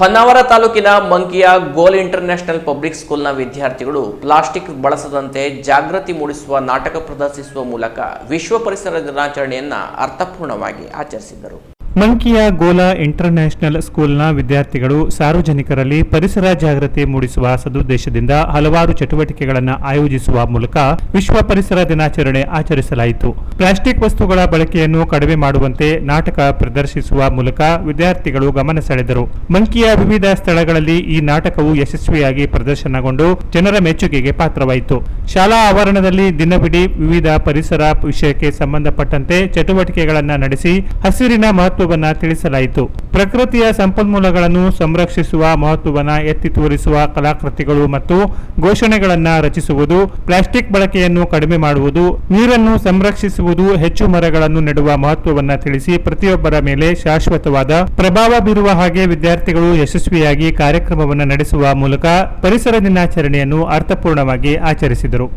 ಹೊನ್ನಾವರ ತಾಲೂಕಿನ ಮಂಕಿಯ ಗೋಲ್ international public ಸ್ಕೂಲ್ನ ವಿದ್ಯಾರ್ಥಿಗಳು ಪ್ಲಾಸ್ಟಿಕ್ ಬಳಸದಂತೆ ಜಾಗೃತಿ ಮೂಡಿಸುವ ನಾಟಕ ಪ್ರದರ್ಶಿಸುವ ಮೂಲಕ ವಿಶ್ವ ಪರಿಸರ ದಿನಾಚರಣೆಯನ್ನು ಅರ್ಥಪೂರ್ಣವಾಗಿ ಆಚರಿಸಿದರು. ಮಂಕಿಯ ಗೋಲಾ ಇಂಟರ್ನ್ಯಾಷನಲ್ ಸ್ಕೂಲ್ನ ವಿದ್ಯಾರ್ಥಿಗಳು ಸಾರ್ವಜನಿಕರಲ್ಲಿ ಪರಿಸರ ಜಾಗೃತಿ ಮೂಡಿಸುವ ಸದುದ್ದೇಶದಿಂದ ಹಲವಾರು ಚಟುವಟಿಕೆಗಳನ್ನು ಆಯೋಜಿಸುವ ಮೂಲಕ ವಿಶ್ವ ಪರಿಸರ ದಿನಾಚರಣೆ ಆಚರಿಸಲಾಯಿತು. ಪ್ಲಾಸ್ಟಿಕ್ ವಸ್ತುಗಳ ಬಳಕೆಯನ್ನು ಕಡಿಮೆ ಮಾಡುವಂತೆ ನಾಟಕ ಪ್ರದರ್ಶಿಸುವ ಮೂಲಕ ವಿದ್ಯಾರ್ಥಿಗಳು ಗಮನ ಸೆಳೆದರು. ಮಂಕಿಯ ವಿವಿಧ ಸ್ಥಳಗಳಲ್ಲಿ ಈ ನಾಟಕವು ಯಶಸ್ವಿಯಾಗಿ ಪ್ರದರ್ಶನಗೊಂಡು ಜನರ ಮೆಚ್ಚುಗೆಗೆ ಪಾತ್ರವಾಯಿತು. ಶಾಲಾ ಆವರಣದಲ್ಲಿ ದಿನವಿಡೀ ವಿವಿಧ ಪರಿಸರ ವಿಷಯಕ್ಕೆ ಸಂಬಂಧಪಟ್ಟಂತೆ ಚಟುವಟಿಕೆಗಳನ್ನು ನಡೆಸಿ ಹಸಿರಿನ ಮಹತ್ವವನ್ನು ತಿಳಿಸಲಾಯಿತು. ಪ್ರಕೃತಿಯ ಸಂಪನ್ಮೂಲಗಳನ್ನು ಸಂರಕ್ಷಿಸುವ ಮಹತ್ವವನ್ನು ಎತ್ತಿ ತೋರಿಸುವ ಕಲಾಕೃತಿಗಳು ಮತ್ತು ಘೋಷಣೆಗಳನ್ನು ರಚಿಸುವುದು, ಪ್ಲಾಸ್ಟಿಕ್ ಬಳಕೆಯನ್ನು ಕಡಿಮೆ ಮಾಡುವುದು, ನೀರನ್ನು ಸಂರಕ್ಷಿಸುವುದು, ಹೆಚ್ಚು ಮರಗಳನ್ನು ನೆಡುವ ಮಹತ್ವವನ್ನು ತಿಳಿಸಿ ಪ್ರತಿಯೊಬ್ಬರ ಮೇಲೆ ಶಾಶ್ವತವಾದ ಪ್ರಭಾವ ಬೀರುವ ಹಾಗೆ ವಿದ್ಯಾರ್ಥಿಗಳು ಯಶಸ್ವಿಯಾಗಿ ಕಾರ್ಯಕ್ರಮವನ್ನು ನಡೆಸುವ ಮೂಲಕ ಪರಿಸರ ದಿನಾಚರಣೆಯನ್ನು ಅರ್ಥಪೂರ್ಣವಾಗಿ ಆಚರಿಸಿದರು.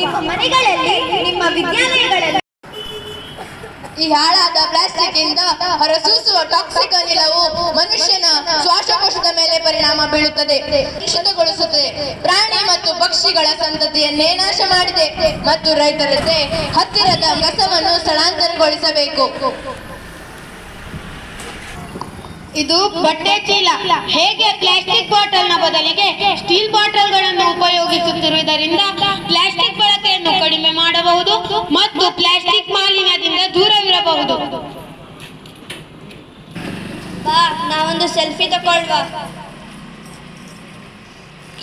ನಿಮ್ಮ ಮನೆಗಳಲ್ಲಿ, ನಿಮ್ಮ ವಿದ್ಯಾಲಯಗಳಲ್ಲಿ ಈ ಹಾಳಾದ ಪ್ಲಾಸ್ಟಿಕ್ ಇಂದ ಹೊರಸೂಸುವ ಟಾಕ್ಸಿಕ್ ಅನಿಲವು ಮನುಷ್ಯನ ಶ್ವಾಸಕೋಶದ ಮೇಲೆ ಪರಿಣಾಮ ಬೀಳುತ್ತದೆ, ಕಲುಷಿತಗೊಳಿಸುತ್ತದೆ, ಪ್ರಾಣಿ ಮತ್ತು ಪಕ್ಷಿಗಳ ಸಂತತಿಯನ್ನೇ ನಾಶ ಮಾಡಿದೆ ಮತ್ತು ರೈತರತೆ ಹತ್ತಿರದ ಕಸವನ್ನು ಸ್ಥಳಾಂತರಗೊಳಿಸಬೇಕು. ಇದು ಬಟ್ಟೆ ಚೀಲ. ಹೇಗೆ ಪ್ಲಾಸ್ಟಿಕ್ ಬಾಟಲ್ನ ಬದಲಿಗೆ ಸ್ಟೀಲ್ ಬಾಟಲ್ಗಳನ್ನು ಉಪಯೋಗಿಸುತ್ತಿರುವುದರಿಂದ ಪ್ಲಾಸ್ಟಿಕ್ ಬಳಕೆಯನ್ನು ಕಡಿಮೆ ಮಾಡಬಹುದು ಮತ್ತು ಪ್ಲಾಸ್ಟಿಕ್ ಮಾಲಿನ್ಯದಿಂದ ದೂರವಿರಬಹುದು. ಬಾ, ನಾವೊಂದು ಸೆಲ್ಫಿ ತಗೊಳ್ವಾ.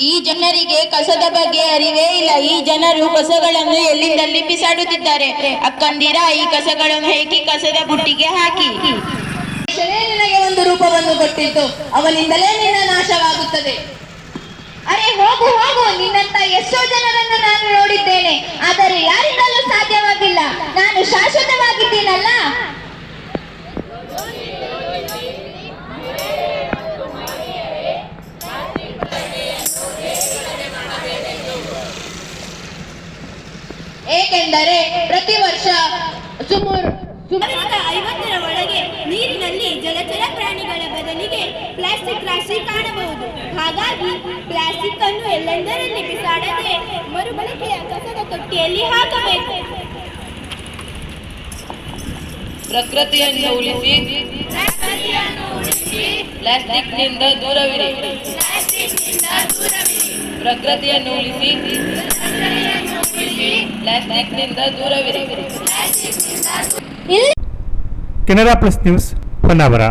ಈ ಜನರಿಗೆ ಕಸದ ಬಗ್ಗೆ ಅರಿವೇ ಇಲ್ಲ. ಈ ಜನರು ಕಸಗಳನ್ನು ಎಲ್ಲಿಂದಲ್ಲಿ ಬಿಸಾಡುತ್ತಿದ್ದಾರೆ. ಅಕ್ಕಂದಿರ, ಈ ಕಸಗಳನ್ನು ಹೇಗೆ ಕಸದ ಬುಟ್ಟಿಗೆ ಹಾಕಿ. ನಿನಗೆ ಒಂದು ರೂಪವನ್ನು ಕೊಟ್ಟಿದ್ದು, ಅವನಿಂದಲೇ ನಿನ್ನ ನಾಶವಾಗುತ್ತದೆ. ಅರೆ ಹೋಗು ಹೋಗು, ನಿನ್ನಂತ ಎಷ್ಟೋ ಜನರನ್ನು ನಾನು ನೋಡಿದ್ದೇನೆ, ಆದರೆ ಯಾರಿಂದಲೂ ಸಾಧ್ಯವಾಗಿಲ್ಲ. ನಾನು ಶಾಶ್ವತವಾಗಿದ್ದೀನಲ್ಲ. ಏಕೆಂದರೆ ಪ್ರತಿ ವರ್ಷ ಸುಮಾರು 50ರ ಒಳಗೆ ನೀರಿನಲ್ಲಿ ಜಲಚರ ಪ್ರಾಣಿಗಳ ಬದಲಿಗೆ ಪ್ಲಾಸ್ಟಿಕ್ ರಾಶಿ ಕಾಣಬಹುದು. ಹಾಗಾಗಿ ಪ್ಲಾಸ್ಟಿಕ್ ಅನ್ನು ಎಲ್ಲೆಂದರಲ್ಲಿ ಬಿಸಾಡದೆ ಮರುಬಳಕೆಯ ಕಸದ ತೊಟ್ಟಿಯಲ್ಲಿ ಹಾಕಬೇಕು. ಪ್ರಕೃತಿಯನ್ನು ಉಳಿಸಿ, ಪ್ಲಾಸ್ಟಿಕ್ನಿಂದ ದೂರವಿರಿ. ಪ್ರಕೃತಿಯನ್ನು ಉಳಿಸಿ, ಪ್ಲಾಸ್ಟಿಕ್ನಿಂದ ದೂರವಿರಿ. Canara plus news, Honnavar.